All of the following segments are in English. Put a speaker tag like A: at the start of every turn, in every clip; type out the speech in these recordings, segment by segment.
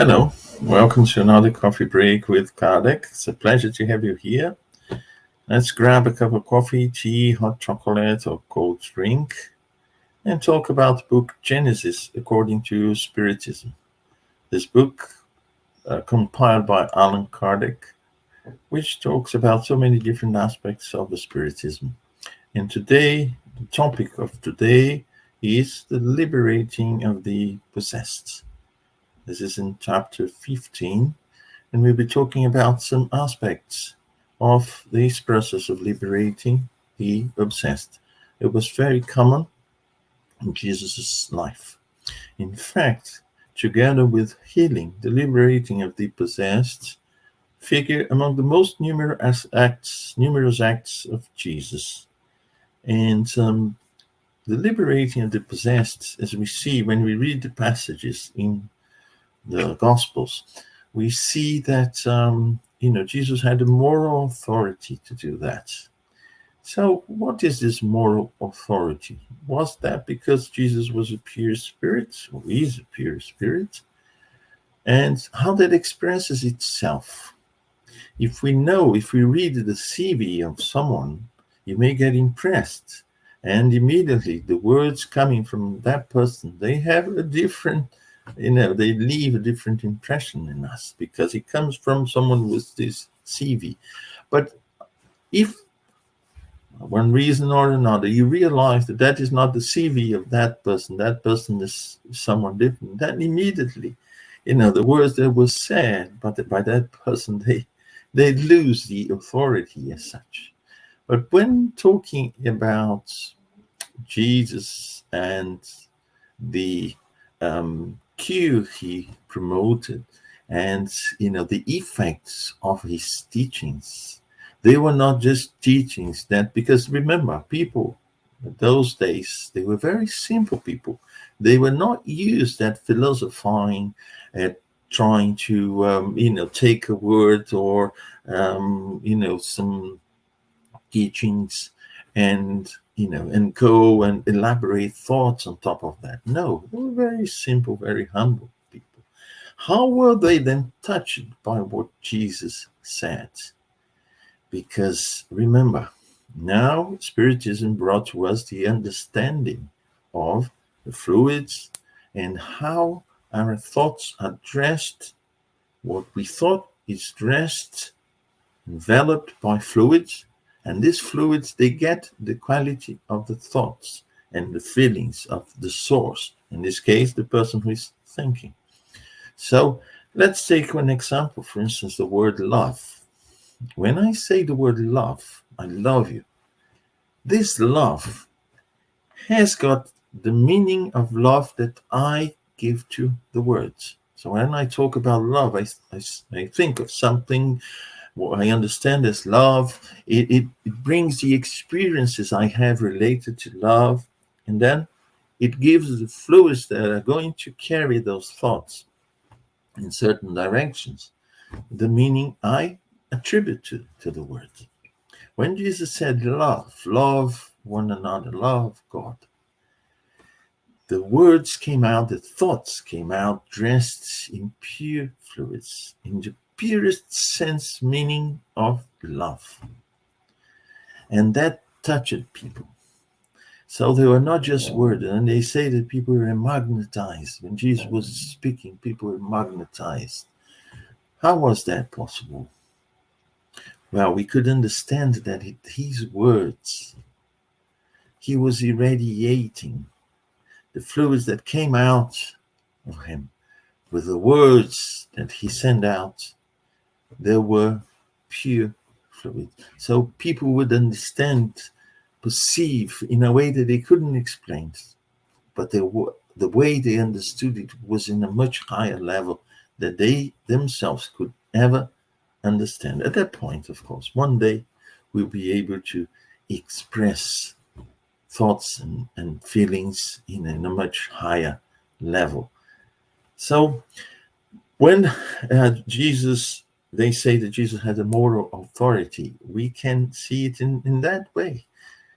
A: Hello, welcome to another coffee break with Kardec. It's a pleasure to have you here. Let's grab a cup of coffee, tea, hot chocolate, or cold drink and talk about the book Genesis according to Spiritism. This book, compiled by Allan Kardec, which talks about so many different aspects of the Spiritism. And today, the topic of today is the liberating of the possessed. This is in chapter 15, and we'll be talking about some aspects of this process of liberating the obsessed. It was very common in Jesus' life. In fact, together with healing, the liberating of the possessed figure among the most numerous acts of Jesus. And the liberating of the possessed, as we see when we read the passages in the Gospels, we see that Jesus had the moral authority to do that. So what is this moral authority? Was that because Jesus was a pure spirit, or is a pure spirit? And how that expresses itself? If we read the CV of someone, you may get impressed, and immediately the words coming from that person, they have a different, they leave a different impression in us because it comes from someone with this CV. But if one reason or another you realize that that is not the CV of that person is someone different, then immediately, the words that were said by that person, they lose the authority as such. But when talking about Jesus and the cure he promoted and the effects of his teachings, they were not just teachings that, because remember, people in those days, they were very simple people. They were not used at philosophizing, at trying to take a word or some teachings and go and elaborate thoughts on top of that. No, they were very simple, very humble people. How were they then touched by what Jesus said? Because remember, now Spiritism brought to us the understanding of the fluids and how our thoughts are dressed. What we thought is dressed, enveloped by fluids, and these fluids, they get the quality of the thoughts and the feelings of the source, in this case, the person who is thinking. So let's take an example, for instance, the word love. When I say the word love, I love you. This love has got the meaning of love that I give to the words. So when I talk about love, I think of something. What I understand as love, it brings the experiences I have related to love, and then it gives the fluids that are going to carry those thoughts in certain directions, the meaning I attribute to the word. When Jesus said love one another, love God, the words came out, the thoughts came out dressed in pure fluids, in the purest sense meaning of love. And that touched people. So they were not just words. And they say that people were magnetized. When Jesus was speaking, people were magnetized. How was that possible? Well, we could understand that his words, he was irradiating the fluids that came out of him with the words that he sent out. There were pure fluid. So people would understand, perceive in a way that they couldn't explain. But the way they understood it was in a much higher level that they themselves could ever understand. At that point, of course, one day we'll be able to express thoughts and feelings in a much higher level. So when they say that Jesus had a moral authority, we can see it in that way.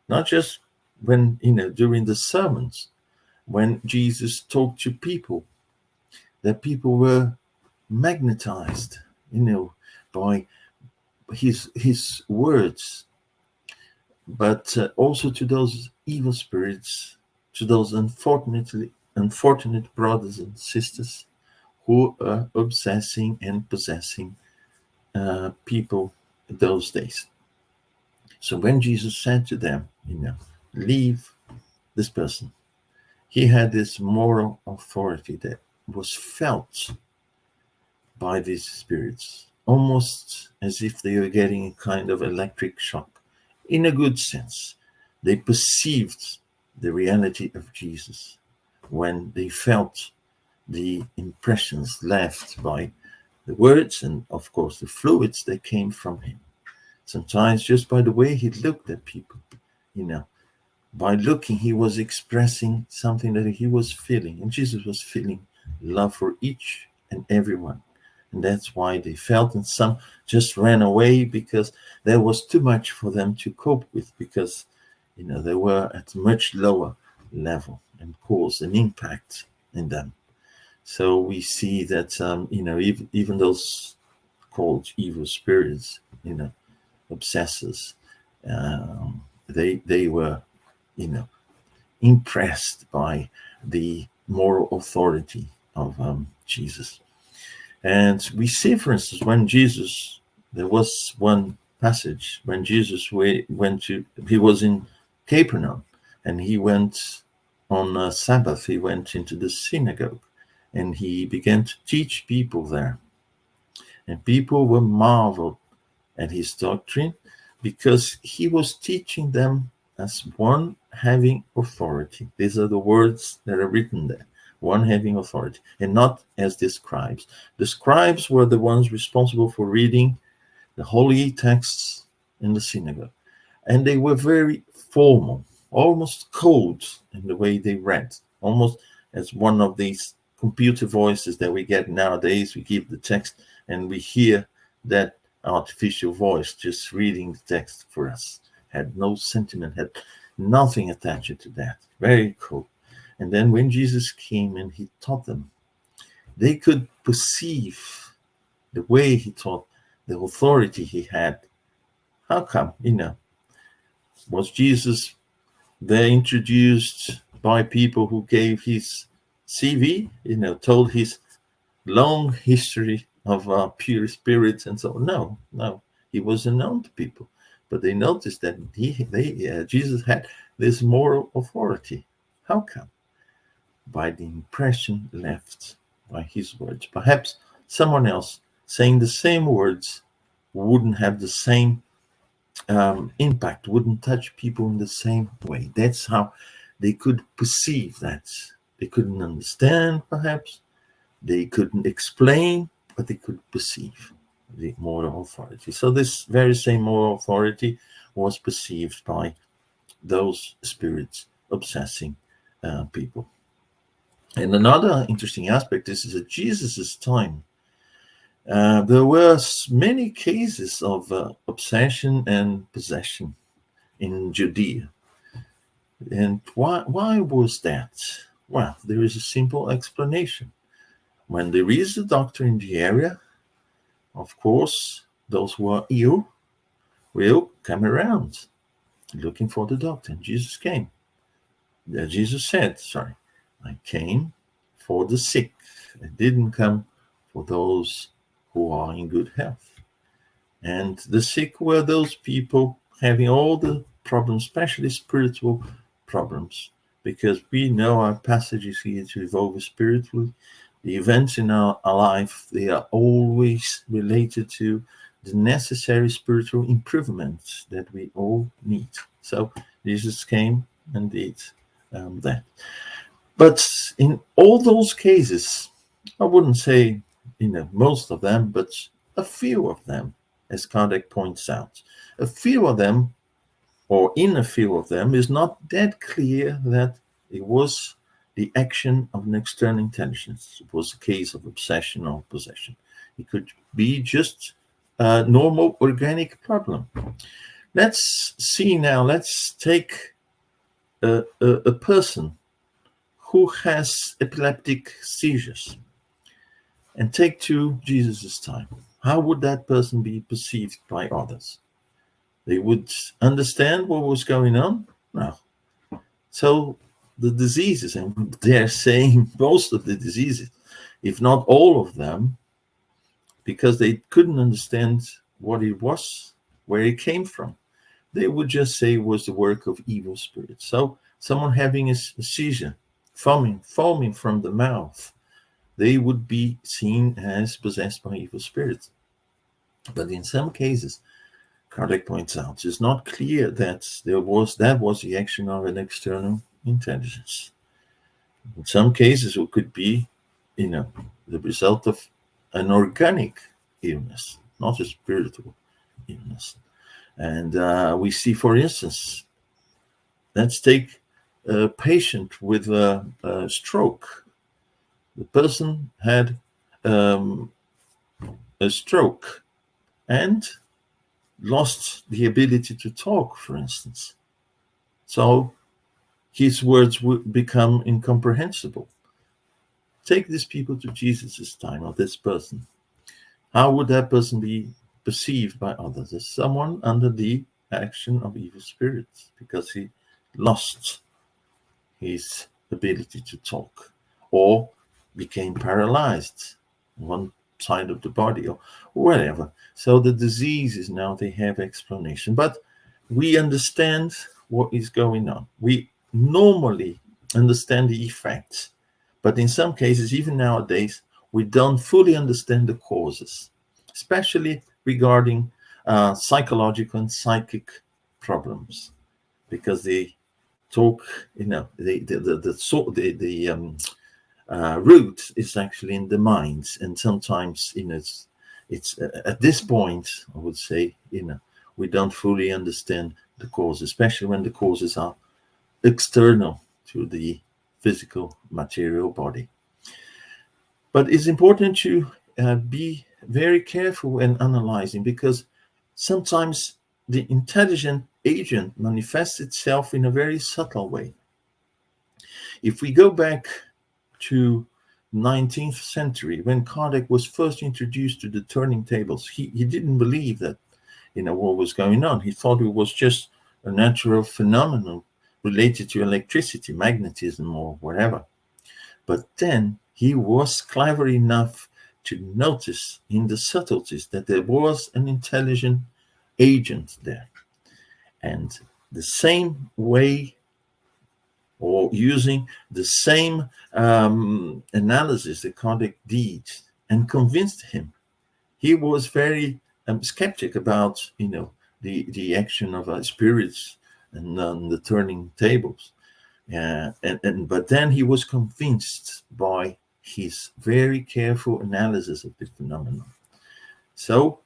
A: Not just when, during the sermons, when Jesus talked to people, that people were magnetized, by his words, but also to those evil spirits, to those unfortunate brothers and sisters who are obsessing and possessing people those days. So when Jesus said to them, leave this person, he had this moral authority that was felt by these spirits, almost as if they were getting a kind of electric shock, in a good sense. They perceived the reality of Jesus when they felt the impressions left by the words and, of course, the fluids that came from him. Sometimes just by the way he looked at people, by looking, he was expressing something that he was feeling. And Jesus was feeling love for each and everyone. And that's why they felt, and some just ran away because there was too much for them to cope with, because, they were at a much lower level and caused an impact in them. So we see that, even those called evil spirits, obsessors, they were, impressed by the moral authority of Jesus. And we see, for instance, there was one passage when Jesus he was in Capernaum, and he went on Sabbath, he went into the synagogue, and he began to teach people there. And people were marveled at his doctrine, because he was teaching them as one having authority. These are the words that are written there. One having authority, and not as the scribes. The scribes were the ones responsible for reading the holy texts in the synagogue. And they were very formal, almost cold in the way they read, almost as one of these computer voices that we get nowadays. We give the text and we hear that artificial voice just reading the text for us. Had no sentiment, had nothing attached to that. Very cool. And then when Jesus came and he taught them, they could perceive the way he taught, the authority he had. How come? Was Jesus there introduced by people who gave his CV, told his long history of pure spirits and so on? No, he was unknown to people, but they noticed that Jesus had this moral authority. How come? By the impression left by his words. Perhaps someone else saying the same words wouldn't have the same impact, wouldn't touch people in the same way. That's how they could perceive that. They couldn't understand, perhaps. They couldn't explain, but they could perceive the moral authority. So this very same moral authority was perceived by those spirits obsessing people. And another interesting aspect is at Jesus' time, there were many cases of obsession and possession in Judea. And why was that? Well, there is a simple explanation. When there is a doctor in the area, of course, those who are ill will come around looking for the doctor. And Jesus came. Jesus said, I came for the sick. I didn't come for those who are in good health. And the sick were those people having all the problems, especially spiritual problems, because we know our passage is here to evolve spiritually. The events in our life, they are always related to the necessary spiritual improvements that we all need. So Jesus came and did that. But in all those cases, I wouldn't say, most of them, but a few of them, as Kardec points out, a few of them, or in a few of them, is not that clear that it was the action of an external intelligence. It was a case of obsession or possession. It could be just a normal organic problem. Let's see now, let's take a person who has epileptic seizures. and take to Jesus' time. How would that person be perceived by others? They would understand what was going on? No. So the diseases, and they're saying most of the diseases, if not all of them, because they couldn't understand what it was, where it came from. They would just say it was the work of evil spirits. So someone having a seizure, foaming from the mouth, they would be seen as possessed by evil spirits. But in some cases, Kardec points out, it's not clear that that was the action of an external intelligence. In some cases, it could be, the result of an organic illness, not a spiritual illness. And we see, for instance, let's take a patient with a stroke. The person had a stroke and lost the ability to talk, for instance. So his words would become incomprehensible. Take these people to Jesus' time, or this person. How would that person be perceived by others? As someone under the action of evil spirits, because he lost his ability to talk, or became paralyzed on one side of the body, or whatever. So the diseases now, they have explanation, but we understand what is going on. We normally understand the effects, but in some cases, even nowadays, we don't fully understand the causes, especially regarding psychological and psychic problems, because they talk, the root is actually in the minds, and sometimes, it's at this point, I would say, we don't fully understand the cause, especially when the causes are external to the physical material body. But it's important to be very careful in analyzing, because sometimes the intelligent agent manifests itself in a very subtle way. If we go back to 19th century, when Kardec was first introduced to the turning tables, he didn't believe that, what was going on. He thought it was just a natural phenomenon related to electricity, magnetism, or whatever. But then he was clever enough to notice in the subtleties that there was an intelligent agent there. And the same way, or using the same analysis that Kardec did, and convinced him. He was very skeptic about, the action of spirits and the turning tables. But then he was convinced by his very careful analysis of the phenomenon. So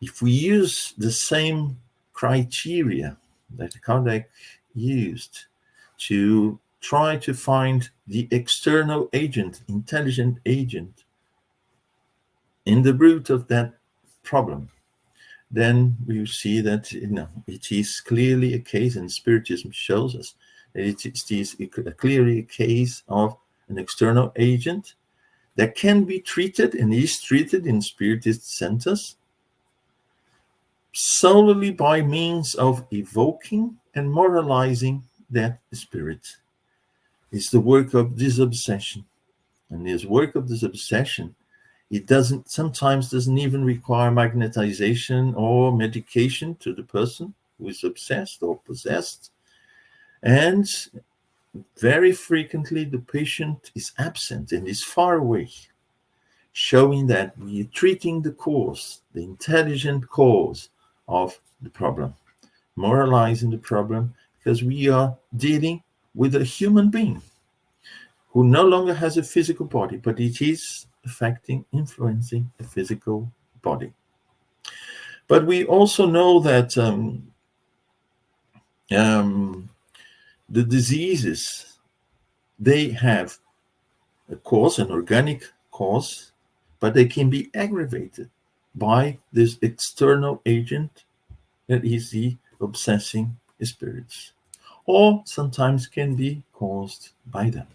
A: if we use the same criteria that Kardec used to try to find the external agent, intelligent agent, in the root of that problem, then we see that it is clearly a case, and Spiritism shows us that it is clearly a case of an external agent that can be treated, and is treated in Spiritist centers, solely by means of evoking and moralizing that spirit. It's the work of disobsession. And this work of disobsession, it sometimes doesn't even require magnetization or medication to the person who is obsessed or possessed. And very frequently the patient is absent and is far away, showing that we are treating the cause, the intelligent cause of the problem, moralizing the problem, because we are dealing with a human being who no longer has a physical body, but it is influencing the physical body. But we also know that the diseases, they have a cause, an organic cause, but they can be aggravated by this external agent that is the obsessing spirits, or sometimes can be caused by them.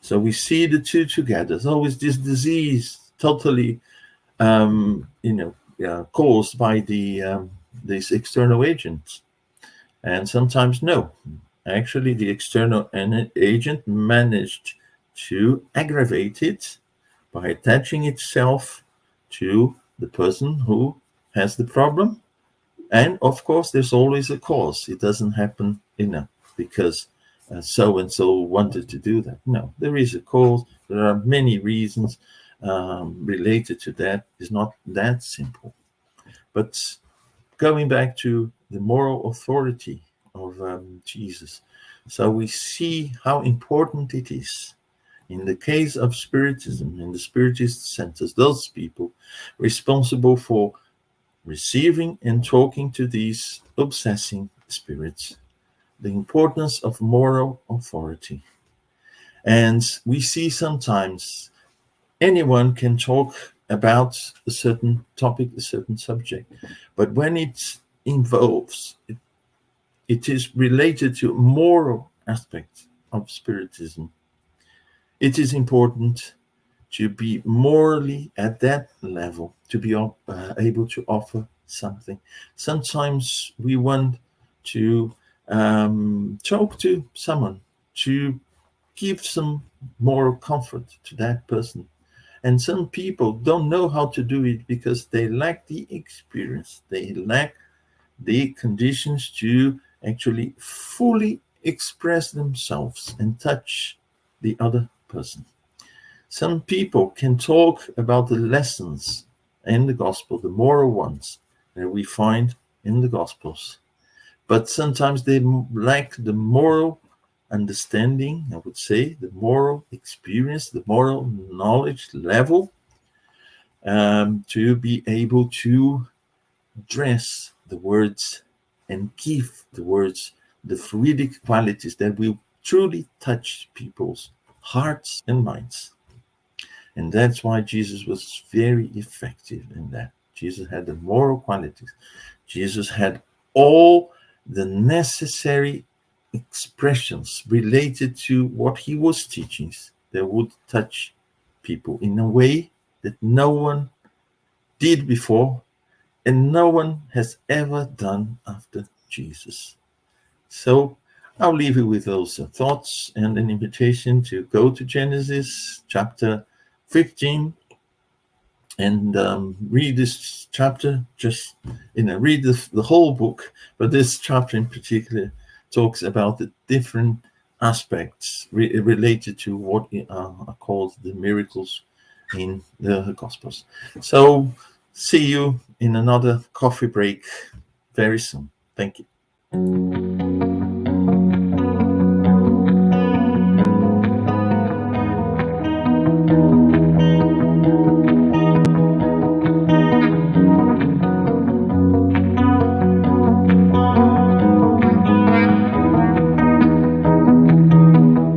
A: So we see the two together. There's always this disease totally caused by these external agents. And sometimes no. Actually, the external agent managed to aggravate it by attaching itself to the person who has the problem. And of course, there's always a cause. It doesn't happen because so and so wanted to do that. No, there is a cause. There are many reasons related to that. It's not that simple. But going back to the moral authority of Jesus, so we see how important it is. In the case of Spiritism, in the Spiritist centers, those people responsible for receiving and talking to these obsessing spirits, the importance of moral authority. And we see sometimes anyone can talk about a certain topic, a certain subject, but when it involves, it is related to moral aspects of Spiritism, it is important to be morally at that level, to be able to offer something. Sometimes we want to talk to someone, to give some moral comfort to that person. And some people don't know how to do it because they lack the experience, they lack the conditions to actually fully express themselves and touch the other person. Some people can talk about the lessons in the gospel, the moral ones that we find in the gospels, but sometimes they lack the moral understanding, I would say, the moral experience, the moral knowledge level to be able to dress the words and give the words the fluidic qualities that will truly touch people's hearts and minds. And that's why Jesus was very effective in that. Jesus had the moral qualities. Jesus had all the necessary expressions related to what he was teaching that would touch people in a way that no one did before and no one has ever done after Jesus. So I'll leave you with those thoughts and an invitation to go to Genesis chapter 15 and read this chapter. Just read the whole book, but this chapter in particular talks about the different aspects related to what are called the miracles in the Gospels. So see you in another coffee break very soon. Thank you.